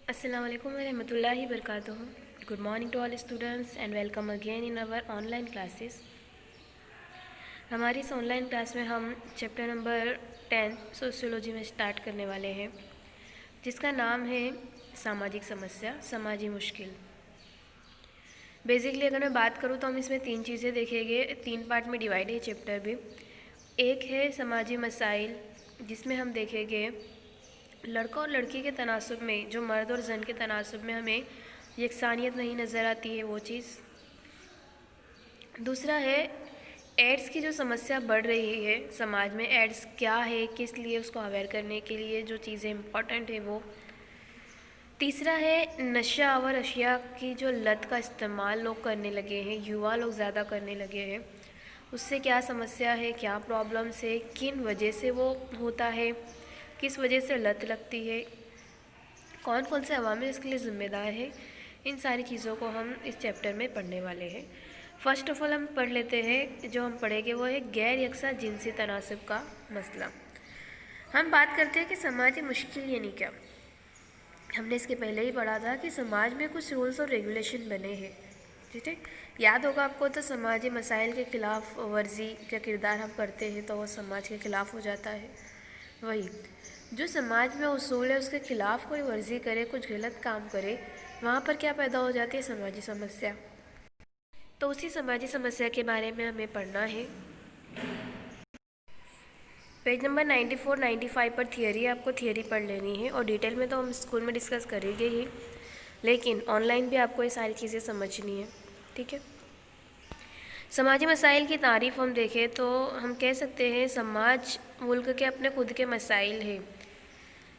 السلام علیکم ورحمۃ اللہ وبرکاتہ. Good morning to all students and welcome again in our online classes. ہماری اس آن لائن کلاس میں ہم چیپٹر نمبر 10 سوشیولوجی میں اسٹارٹ کرنے والے ہیں، جس کا نام ہے سماجک سمسیا، سماجی مشکل. بیسکلی اگر میں بات کروں تو ہم اس میں 3 چیزیں دیکھیں گے. 3 پارٹ میں ڈیوائڈ ہے چیپٹر بھی. ایک ہے سماجی مسائل، جس میں ہم دیکھیں گے لڑکا اور لڑکی کے تناسب میں، جو مرد اور زن کے تناسب میں ہمیں یکسانیت نہیں نظر آتی ہے، وہ چیز. دوسرا ہے ایڈس کی جو سمسیا بڑھ رہی ہے سماج میں. ایڈس کیا ہے، کس لیے اس کو اویئر کرنے کے لیے جو چیزیں امپورٹنٹ ہیں وہ. تیسرا ہے نشہ آور اشیاء کی جو لت کا استعمال لوگ کرنے لگے ہیں، یووا لوگ زیادہ کرنے لگے ہیں. اس سے کیا سمسیا ہے، کیا پرابلمس ہے، کن وجہ سے وہ ہوتا ہے، کس وجہ سے لت لگتی ہے، کون کون سے عوامل اس کے لیے ذمہ دار ہیں. ان ساری چیزوں کو ہم اس چیپٹر میں پڑھنے والے ہیں. فرسٹ آف آل ہم پڑھ لیتے ہیں، جو ہم پڑھیں گے وہ ہے غیر یکساں جنسی تناسب کا مسئلہ. ہم بات کرتے ہیں کہ سماجی مشکل یعنی کیا. ہم نے اس کے پہلے ہی پڑھا تھا کہ سماج میں کچھ رولز اور ریگولیشن بنے ہیں. ٹھیک ہے، یاد ہوگا آپ کو. تو سماجی مسائل کے خلاف ورزی کا کردار ہم کرتے ہیں تو وہ سماج کے خلاف ہو جاتا ہے. وہی جو سماج میں اصول ہے اس کے خلاف کوئی ورزی کرے، کچھ غلط کام کرے، وہاں پر کیا پیدا ہو جاتی ہے، سماجی سمسیا. تو اسی سماجی سمسیا کے بارے میں ہمیں پڑھنا ہے. پیج نمبر 94 95 پر تھیوری، آپ کو تھیوری پڑھ لینی ہے، اور ڈیٹیل میں تو ہم اسکول میں ڈسکس کریں گے ہی، لیکن آن لائن بھی آپ کو یہ ساری چیزیں سمجھنی ہے. ٹھیک ہے. سماجی مسائل کی تعریف ہم دیکھیں تو ہم کہہ سکتے ہیں سماج ملک کے اپنے خود کے مسائل ہیں،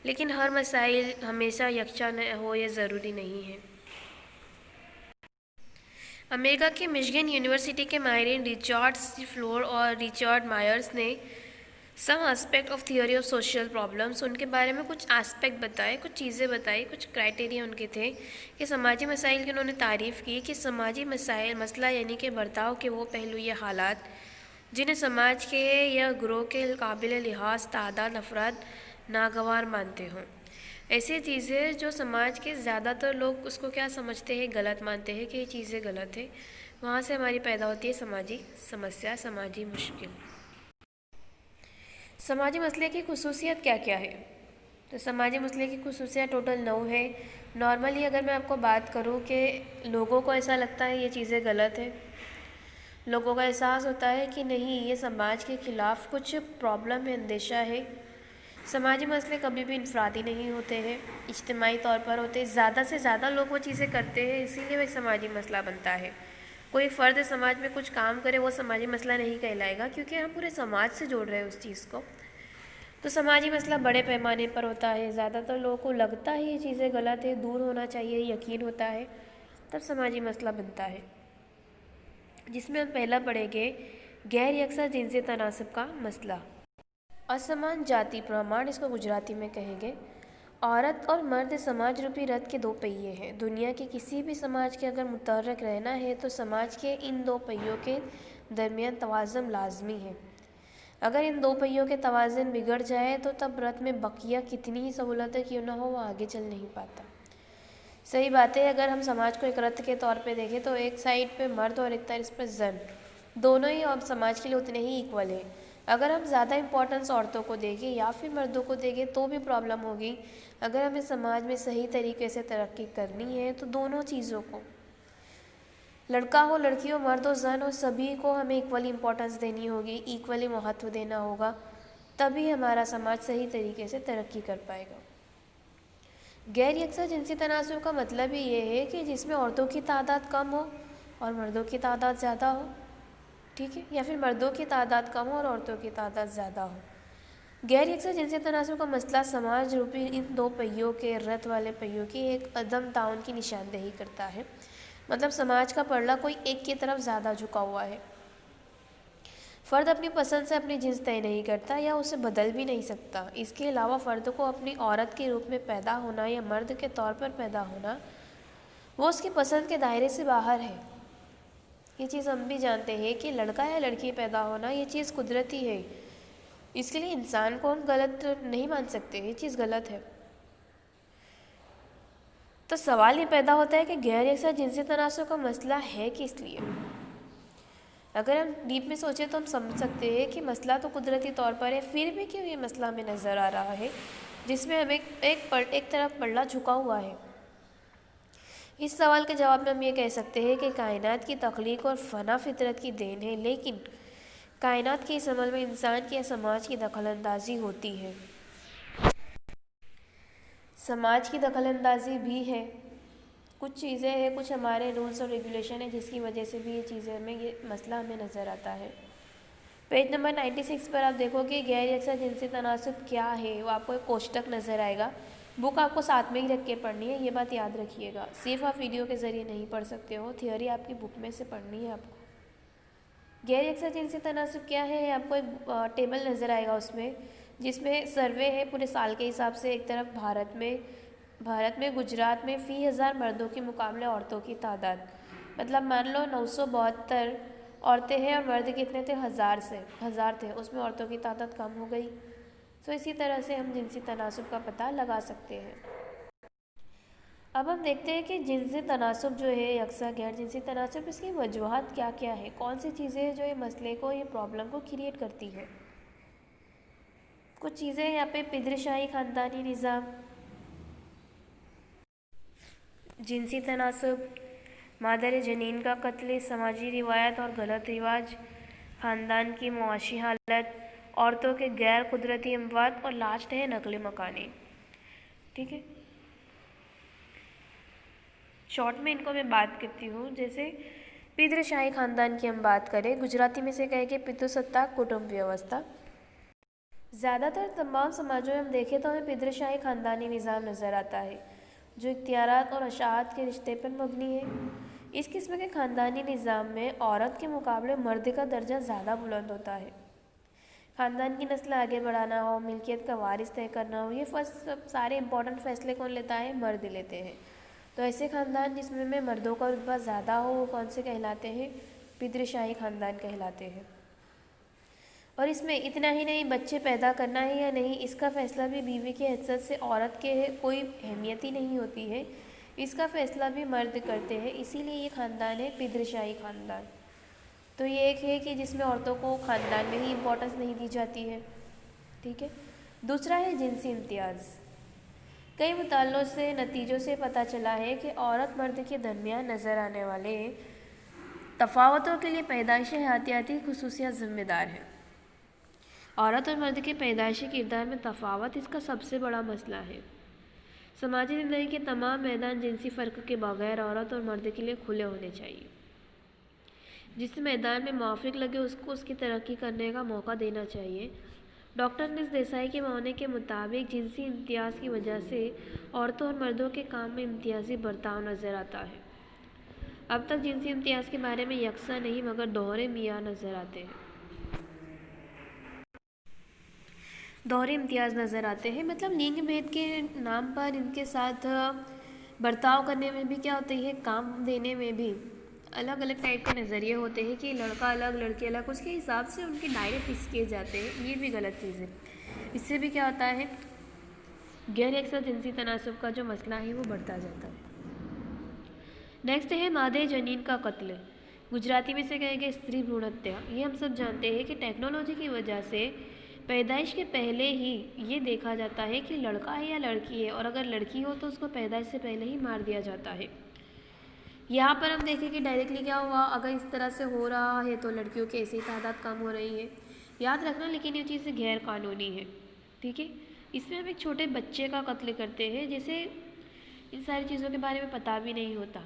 لیکن ہر مسائل ہمیشہ یکجا ہو یہ ضروری نہیں ہے. امریکہ کی مشگن یونیورسٹی کے ماہرین ریچارڈ سی فلور اور ریچارڈ مائرز نے some aspect of theory of social problems, ان کے بارے میں کچھ اسپیکٹ بتائے، کچھ چیزیں بتائی، کچھ کرائٹیریا ان کے تھے کہ سماجی مسائل کی. انہوں نے تعریف کی کہ سماجی مسائل مسئلہ یعنی کہ برتاؤ کے وہ پہلو یا حالات جنہیں سماج کے یا گروہ کے قابل لحاظ تعداد افراد ناگوار مانتے ہوں. ایسی چیزیں جو سماج کے زیادہ تر لوگ اس کو کیا سمجھتے ہیں، غلط مانتے ہیں کہ یہ چیزیں غلط ہیں. وہاں سے ہماری پیدا ہوتی ہے سماجی سمسیا، سماجی مشکل. سماجی مسئلے کی خصوصیت کیا کیا ہے؟ تو سماجی مسئلے کی خصوصیت ٹوٹل 9 ہے. نارملی اگر میں آپ کو بات کروں کہ لوگوں کو ایسا لگتا ہے یہ چیزیں غلط ہیں، لوگوں کا احساس ہوتا ہے کہ نہیں یہ سماج کے خلاف کچھ پرابلم ہے، اندیشہ ہے. سماجی مسئلے کبھی بھی انفرادی نہیں ہوتے ہیں، اجتماعی طور پر ہوتے ہیں. زیادہ سے زیادہ لوگ وہ چیزیں کرتے ہیں، اسی لیے وہ ایک سماجی مسئلہ بنتا ہے. کوئی فرد سماج میں کچھ کام کرے وہ سماجی مسئلہ نہیں کہلائے گا، کیونکہ ہم پورے سماج سے جوڑ رہے ہیں اس چیز کو. تو سماجی مسئلہ بڑے پیمانے پر ہوتا ہے. زیادہ تر لوگوں کو لگتا ہے یہ چیزیں غلط ہے، دور ہونا چاہیے، یقین ہوتا ہے، تب سماجی مسئلہ بنتا ہے. جس میں ہم پہلا پڑھیں گے غیر یکساں جنسی تناسب کا مسئلہ. اسمان جاتی پرمان، اس کو گجراتی میں کہیں گے. عورت اور مرد سماج روپی رتھ کے 2 پہیے ہیں. دنیا کے کسی بھی سماج کے اگر متحرک رہنا ہے تو سماج کے ان 2 پہیوں کے درمیان توازن لازمی ہے. اگر ان 2 پہیوں کے توازن بگڑ جائے تو تب رتھ میں بقیہ کتنی ہی سہولتیں کیوں نہ ہو وہ آگے چل نہیں پاتا. صحیح بات ہے. اگر ہم سماج کو ایک رتھ کے طور پہ دیکھیں تو ایک سائڈ پہ مرد اور ایک طرف پہ زن، دونوں ہی اب سماج کے لیے اتنے ہی ایکول ہیں. اگر ہم زیادہ امپورٹنس عورتوں کو دیں گے یا پھر مردوں کو دیں گے تو بھی پرابلم ہوگی. اگر ہمیں سماج میں صحیح طریقے سے ترقی کرنی ہے تو دونوں چیزوں کو، لڑکا ہو لڑکی ہو، مرد ہو زن ہو، سبھی کو ہمیں ایکولی امپورٹنس دینی ہوگی، ایکولی مہتو دینا ہوگا، تبھی ہمارا سماج صحیح طریقے سے ترقی کر پائے گا. غیر یکساں جنسی تناسب کا مطلب ہی یہ ہے کہ جس میں عورتوں کی تعداد کم ہو اور مردوں کی تعداد زیادہ ہو. ٹھیک ہے، یا پھر مردوں کی تعداد کم ہو اور عورتوں کی تعداد زیادہ ہو. غیر یکساں جنسی تناسب کا مسئلہ سماج روپی ان 2 پہیوں کے رتھ والے پہیوں کی ایک عدم تعاون کی نشاندہی کرتا ہے. مطلب سماج کا پلڑا کوئی ایک کی طرف زیادہ جھکا ہوا ہے. فرد اپنی پسند سے اپنی جنس طے نہیں کرتا یا اسے بدل بھی نہیں سکتا. اس کے علاوہ فرد کو اپنی عورت کے روپ میں پیدا ہونا یا مرد کے طور پر پیدا ہونا وہ اس کی پسند کے دائرے سے باہر ہے. یہ چیز ہم بھی جانتے ہیں کہ لڑکا یا لڑکی پیدا ہونا یہ چیز قدرتی ہے. اس کے لیے انسان کو ہم غلط نہیں مان سکتے، یہ چیز غلط ہے. تو سوال یہ پیدا ہوتا ہے کہ غیر یکساں جنسی تناسب کا مسئلہ ہے کس لیے؟ اگر ہم ڈیپ میں سوچیں تو ہم سمجھ سکتے ہیں کہ مسئلہ تو قدرتی طور پر ہے، پھر بھی کیوں یہ مسئلہ ہمیں نظر آ رہا ہے جس میں ہمیں ایک طرف پلڑا جھکا ہوا ہے؟ اس سوال کے جواب میں ہم یہ کہہ سکتے ہیں کہ کائنات کی تخلیق اور فنا فطرت کی دین ہے، لیکن کائنات کے اس عمل میں انسان کی یا سماج کی دخل اندازی ہوتی ہے۔ سماج کی دخل اندازی بھی ہے، کچھ چیزیں ہیں، کچھ ہمارے رولز اور ریگولیشن ہیں جس کی وجہ سے بھی یہ چیزیں یہ مسئلہ ہمیں نظر آتا ہے۔ پیج نمبر 96 پر آپ دیکھو کہ غیر یکساں جنسی تناسب کیا ہے، وہ آپ کو ایک کوشٹک نظر آئے گا۔ بک آپ کو ساتھ میں ہی رکھ کے پڑھنی ہے، یہ بات یاد رکھیے گا، صرف آپ ویڈیو کے ذریعے نہیں پڑھ سکتے ہو، تھیوری آپ کی بک میں سے پڑھنی ہے آپ کو۔ غیر یکساں جنسی تناسب کیا ہے، آپ کو ایک ٹیبل نظر آئے گا اس میں، جس میں سروے ہے پورے سال کے حساب سے۔ ایک طرف بھارت میں گجرات میں فی 1000 مردوں کے مقابلے عورتوں کی تعداد، مطلب مان لو 972 عورتیں ہیں اور مرد کتنے تھے، 1000 تھے، اس میں عورتوں کی تعداد کم ہو گئی۔ تو اسی طرح سے ہم جنسی تناسب کا پتہ لگا سکتے ہیں۔ اب ہم دیکھتے ہیں کہ جنسی تناسب جو ہے، یکساں غیر جنسی تناسب، اس کی وجوہات کیا کیا ہے، کون سی چیزیں ہیں جو یہ مسئلے کو، یہ پرابلم کو کریٹ کرتی ہے۔ کچھ چیزیں یہاں پہ پدرشاہی خاندانی نظام، جنسی تناسب، مادر جنین کا قتل، سماجی روایت اور غلط رواج، خاندان کی معاشی حالت، عورتوں کے غیر قدرتی اموات، اور لاسٹ ہے نقل مکانی۔ ٹھیک ہے، شارٹ میں ان کو میں بات کرتی ہوں۔ جیسے پدرشاہی خاندان کی ہم بات کریں، گجراتی میں سے کہے کہ پتوستا کٹمب ویوستھا۔ زیادہ تر تمام سماجوں میں ہم دیکھیں تو ہمیں پدرشاہی خاندانی نظام نظر آتا ہے، جو اختیارات اور اشاعت کے رشتے پر مبنی ہے۔ اس قسم کے خاندانی نظام میں عورت کے مقابلے مرد کا درجہ زیادہ بلند ہوتا ہے۔ خاندان کی نسل آگے بڑھانا ہو، ملکیت کا وارث طے کرنا ہو، یہ سارے امپورٹنٹ فیصلے کون لیتا ہے؟ مرد لیتے ہیں۔ تو ایسے خاندان جس میں مردوں کا رتبہ زیادہ ہو، وہ کون سے کہلاتے ہیں؟ پدرشاہی خاندان کہلاتے ہیں۔ اور اس میں اتنا ہی نہیں، بچے پیدا کرنا ہے یا نہیں، اس کا فیصلہ بھی بیوی کی حیثیت سے عورت کے کوئی اہمیت ہی نہیں ہوتی ہے، اس کا فیصلہ بھی مرد کرتے ہیں، اسی لیے یہ خاندان ہے پدرشاہی خاندان۔ تو یہ ایک ہے کہ جس میں عورتوں کو خاندان میں ہی امپورٹنس نہیں دی جاتی ہے۔ ٹھیک ہے، دوسرا ہے جنسی امتیاز۔ کئی مطالعوں سے نتیجوں سے پتہ چلا ہے کہ عورت مرد کے درمیان نظر آنے والے تفاوتوں کے لیے پیدائشی حیاتیاتی خصوصیات ذمہ دار ہیں۔ عورت اور مرد کے پیدائشی کردار میں تفاوت اس کا سب سے بڑا مسئلہ ہے۔ سماجی زندگی کے تمام میدان جنسی فرق کے بغیر عورت اور مرد کے لیے کھلے ہونے چاہیے۔ جس میدان میں موافق لگے اس کو اس کی ترقی کرنے کا موقع دینا چاہیے۔ ڈاکٹر نس دیسائی کے معنی کے مطابق جنسی امتیاز کی وجہ سے عورتوں اور مردوں کے کام میں امتیازی برتاؤ نظر آتا ہے۔ اب تک جنسی امتیاز کے بارے میں یکساں نہیں مگر دوہرے معیار نظر آتے ہیں۔ دوہرے امتیاز نظر آتے ہیں، مطلب لنگ بھید کے نام پر ان کے ساتھ برتاؤ کرنے میں بھی کیا ہوتی ہے، کام دینے میں بھی الگ الگ ٹائپ کے نظریے ہوتے ہیں کہ لڑکا الگ لڑکی الگ، اس کے حساب سے ان کے دائرے فکس کیے جاتے ہیں، یہ بھی غلط چیز ہے۔ اس سے بھی کیا ہوتا ہے، غیر یکساں جنسی تناسب کا جو مسئلہ ہے وہ بڑھتا جاتا ہے۔ نیکسٹ ہے مادے جنین کا قتل، گجراتی میں سے کہیں گے استری بھرون ہتیا۔ یہ ہم سب جانتے ہیں کہ ٹیکنالوجی کی وجہ سے پیدائش کے پہلے ہی یہ دیکھا جاتا ہے کہ لڑکا ہے یا لڑکی ہے، اور اگر لڑکی ہو تو اس کو پیدائش سے پہلے ہی مار دیا جاتا ہے۔ یہاں پر ہم دیکھیں کہ ڈائریکٹلی کیا ہوا، اگر اس طرح سے ہو رہا ہے تو لڑکیوں کی ایسی تعداد کم ہو رہی ہے، یاد رکھنا، لیکن یہ چیز غیر قانونی ہے۔ ٹھیک ہے، اس میں ہم ایک چھوٹے بچے کا قتل کرتے ہیں جسے ان ساری چیزوں کے بارے میں پتہ بھی نہیں ہوتا۔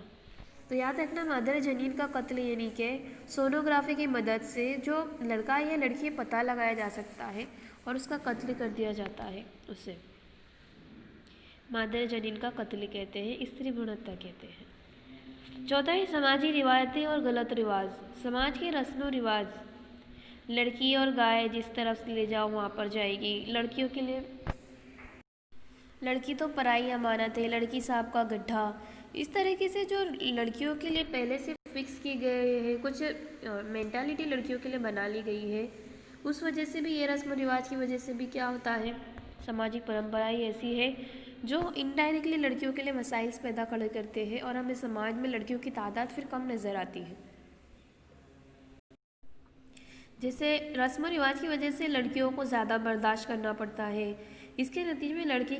تو یاد رکھنا، مادر جنین کا قتل یعنی کہ سونوگرافی کی مدد سے جو لڑکا یا لڑکی پتہ لگایا جا سکتا ہے اور اس کا قتل کر دیا جاتا ہے، اسے مادر جنین کا قتل کہتے ہیں، استری بھرون ہتیا کہتے ہیں۔ چوتھا ہے سماجی روایتیں اور غلط رواج۔ سماج کے رسم و رواج، لڑکی اور گائے جس طرف لے جاؤ وہاں پر جائے گی، لڑکیوں کے لیے لڑکی تو پرائی امانت ہے، لڑکی صاحب کا گڈھا، اس طریقے سے جو لڑکیوں کے لیے پہلے سے فکس کی گئے ہیں، کچھ مینٹالٹی لڑکیوں کے لیے بنا لی گئی ہے، اس وجہ سے بھی، یہ رسم و رواج کی وجہ سے بھی کیا ہوتا ہے، سماجی پرمپرائیں ایسی ہے جو انڈائریکٹلی لڑکیوں کے لیے مسائل پیدا کھڑے کرتے ہیں اور ہمیں سماج میں لڑکیوں کی تعداد پھر کم نظر آتی ہے. جیسے رسم و رواج کی وجہ سے لڑکیوں کو زیادہ برداشت کرنا پڑتا ہے. اس کے نتیجے میں لڑکی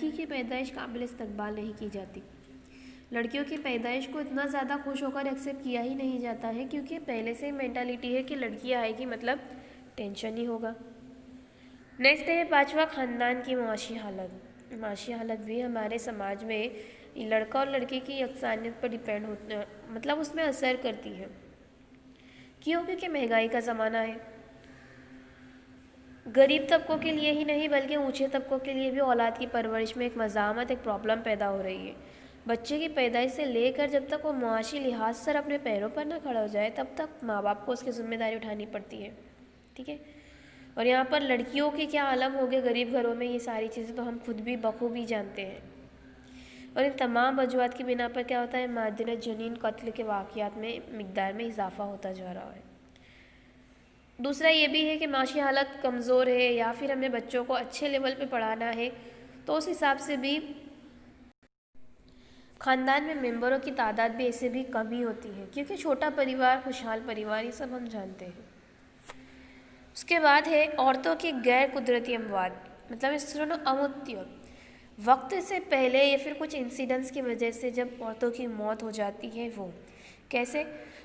کی پیدائش قابل استقبال نہیں کی جاتی. لڑکیوں کی پیدائش کو اتنا زیادہ خوش ہو کر ایکسیپٹ کیا ہی نہیں جاتا ہے کیونکہ پہلے سے مینٹالٹی ہے کہ لڑکی آئے گی مطلب ٹینشن ہی ہوگا. نیکسٹ ہے 5واں، خاندان کی معاشی حالت. معاشی حالت بھی ہمارے سماج میں لڑکا اور لڑکی کی یکسانیت پر ڈیپینڈ ہوتا ہے، مطلب اس میں اثر کرتی ہے. کیوں؟ کیونکہ مہنگائی کا زمانہ ہے. غریب طبقوں کے لیے ہی نہیں بلکہ اونچے طبقوں کے لیے بھی اولاد کی پرورش میں ایک مزاحمت، ایک پرابلم پیدا ہو رہی ہے. بچے کی پیدائش سے لے کر جب تک وہ معاشی لحاظ سے اپنے پیروں پر نہ کھڑا ہو جائے تب تک ماں باپ کو اس کی ذمہ داری اٹھانی پڑتی ہے. ٹھیک ہے. اور یہاں پر لڑکیوں کے کیا عالم ہو گئے غریب گھروں میں، یہ ساری چیزیں تو ہم خود بھی بخوبی جانتے ہیں. اور ان تمام وجوہات کی بنا پر کیا ہوتا ہے، مادر جنین قتل کے واقعات میں مقدار میں اضافہ ہوتا جا رہا ہے. دوسرا یہ بھی ہے کہ معاشی حالت کمزور ہے یا پھر ہمیں بچوں کو اچھے لیول پہ پڑھانا ہے تو اس حساب سے بھی خاندان میں ممبروں کی تعداد بھی ایسے بھی کم ہی ہوتی ہے کیونکہ چھوٹا پریوار، خوشحال پریوار، یہ سب ہم جانتے ہیں. اس کے بعد ہے عورتوں کی غیر قدرتی اموات، مطلب اس طرح اموتیہ، وقت سے پہلے یا پھر کچھ انسیڈنٹس کی وجہ سے جب عورتوں کی موت ہو جاتی ہے. وہ کیسے؟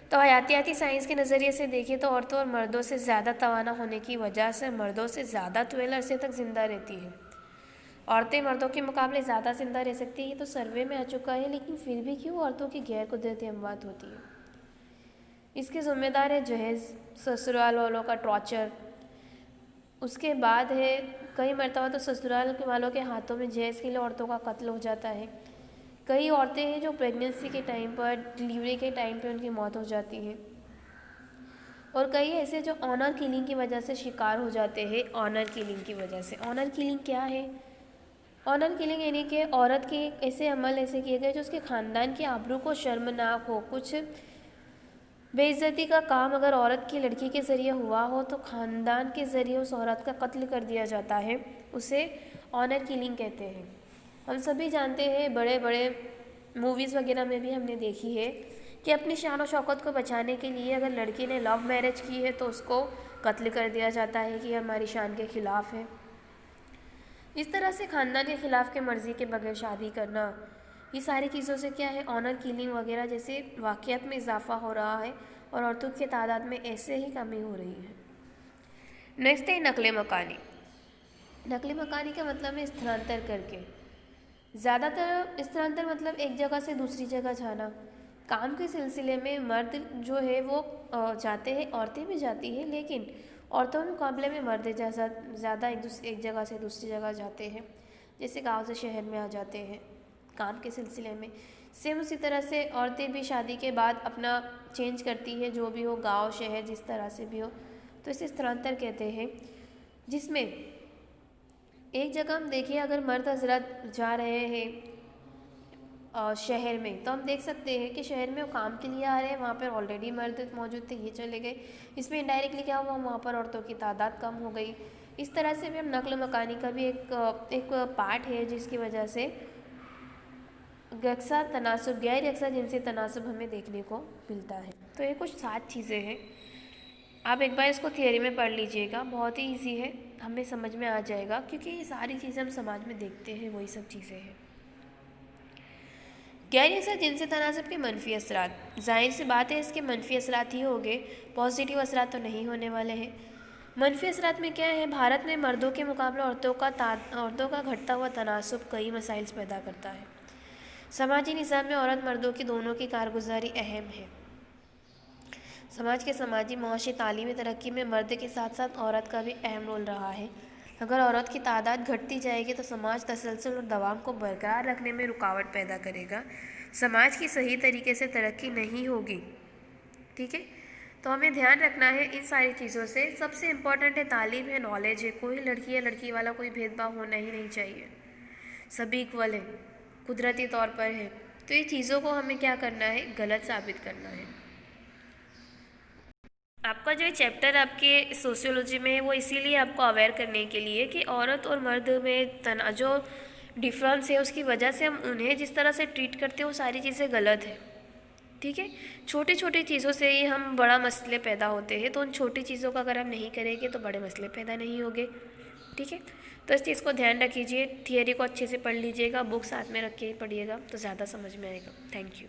تو حیاتیاتی سائنس کے نظریے سے دیکھیں تو عورتوں اور مردوں سے زیادہ توانا ہونے کی وجہ سے مردوں سے زیادہ طویل عرصے تک زندہ رہتی ہے. عورتیں مردوں کے مقابلے زیادہ زندہ رہ سکتی ہیں، یہ تو سروے میں آ چکا ہے، لیکن پھر بھی کیوں عورتوں کی غیر قدرتی اموات ہوتی ہے؟ اس کے ذمہ دار ہے جہیز، سسرال والوں کا ٹارچر. اس کے بعد ہے کئی مرتبہ تو سسرال والوں کے ہاتھوں میں جہیز کے لیے عورتوں کا قتل ہو جاتا ہے. کئی عورتیں ہیں جو پریگننسی کے ٹائم پر، ڈلیوری کے ٹائم پہ ان کی موت ہو جاتی ہے. اور کئی ایسے جو آنر کلنگ کی وجہ سے شکار ہو جاتے ہیں. آنر کلنگ کی وجہ سے، آنر کلنگ کیا ہے؟ آنر کلنگ یعنی کہ عورت کے ایسے عمل ایسے کیے گئے جو اس کے خاندان کی آبرو کو شرمناک ہو. کچھ بے عزتی کا کام اگر عورت کی لڑکی کے ذریعے ہوا ہو تو خاندان کے ذریعے اس عورت کا قتل کر دیا جاتا ہے، اسے آنر کلنگ کہتے ہیں. ہم سبھی جانتے ہیں، بڑے بڑے موویز وغیرہ میں بھی ہم نے دیکھی ہے کہ اپنی شان و شوکت کو بچانے کے لیے اگر لڑکی نے لو میرج کی ہے تو اس کو قتل کر دیا جاتا ہے کہ یہ ہماری شان کے خلاف ہے. اس طرح سے خاندان کے خلاف کے مرضی کے بغیر شادی کرنا، یہ ساری چیزوں سے کیا ہے، آنر کلنگ وغیرہ جیسے واقعات میں اضافہ ہو رہا ہے اور عورتوں کی تعداد میں ایسے ہی کمی ہو رہی ہے. نیکسٹ ہے نقل مکانی. نقل مکانی کا مطلب ہے استھانتر کر کے. زیادہ تر استھانتر مطلب ایک جگہ سے دوسری جگہ جانا. کام کے سلسلے میں مرد جو ہے وہ جاتے ہیں، عورتیں بھی جاتی ہیں، لیکن عورتوں کے مقابلے میں مرد زیادہ ایک جگہ سے دوسری جگہ جاتے ہیں. جیسے گاؤں سے شہر میں آ جاتے ہیں کام کے سلسلے میں. سیم اسی طرح سے عورتیں بھی شادی کے بعد اپنا چینج کرتی ہے، جو بھی ہو، گاؤں شہر جس طرح سے بھی ہو، تو اسے استھانتر کہتے ہیں. جس میں ایک جگہ ہم دیکھیں اگر مرد حضرات جا رہے ہیں شہر میں تو ہم دیکھ سکتے ہیں کہ شہر میں وہ کام کے لیے آ رہے ہیں، وہاں پر آلریڈی مرد موجود تھے، یہ چلے گئے. اس میں انڈائریکٹلی کیا ہوا، وہاں پر عورتوں کی تعداد کم ہو گئی. اس طرح سے بھی ہم نقل مکانی کا بھی ایک پارٹ ہے جس کی وجہ سے یکساں تناسب، غیر یکساں جنسی تناسب ہمیں دیکھنے کو ملتا ہے. تو یہ کچھ 7 چیزیں ہیں. آپ ایک بار اس کو تھیوری میں پڑھ لیجئے گا، بہت ہی ایزی ہے، ہمیں سمجھ میں آ جائے گا کیونکہ یہ ساری چیزیں ہم سماج میں دیکھتے ہیں، وہی سب چیزیں ہیں. غیر یکساں جنسی تناسب کے منفی اثرات، ظاہر سی بات ہے اس کے منفی اثرات ہی ہوگے، پازیٹیو اثرات تو نہیں ہونے والے ہیں. منفی اثرات میں کیا ہے، بھارت میں مردوں کے مقابلے عورتوں کا گھٹتا ہوا تناسب کئی مسائل پیدا کرتا ہے. سماجی نظام میں عورت مردوں کی دونوں کی کارگزاری اہم ہے. سماج کے سماجی، معاشی، تعلیمی ترقی میں مرد کے ساتھ ساتھ عورت کا بھی اہم رول رہا ہے. اگر عورت کی تعداد گھٹتی جائے گی تو سماج تسلسل اور دوام کو برقرار رکھنے میں رکاوٹ پیدا کرے گا، سماج کی صحیح طریقے سے ترقی نہیں ہوگی. ٹھیک ہے، تو ہمیں دھیان رکھنا ہے ان ساری چیزوں سے. سب سے امپورٹنٹ ہے تعلیم ہے، نالج ہے. کوئی لڑکی یا لڑکی والا کوئی بھید بھاؤ ہونا ہی نہیں چاہیے، سبھی ایکول ہے، قدرتی طور پر ہے. تو یہ چیزوں کو ہمیں کیا کرنا ہے، غلط ثابت کرنا ہے. آپ کا جو چیپٹر آپ کے سوسیولوجی میں ہے وہ اسی لیے آپ کو اویئر کرنے کے لیے کہ عورت اور مرد میں جو ڈفرینس ہے، اس کی وجہ سے ہم انہیں جس طرح سے ٹریٹ کرتے ہیں وہ ساری چیزیں غلط ہے. ٹھیک ہے، چھوٹی چھوٹی چیزوں سے ہی ہم بڑا مسئلے پیدا ہوتے ہیں، تو ان چھوٹی چیزوں کا اگر ہم نہیں کریں گے تو بڑے مسئلے پیدا نہیں ہوں گے. ٹھیک ہے، تو اس چیز کو دھیان رکھیے. تھیوری کو اچھے سے پڑھ لیجیے گا، بک ساتھ میں رکھ کے پڑھیے گا تو زیادہ سمجھ میں آئے گا. Thank you.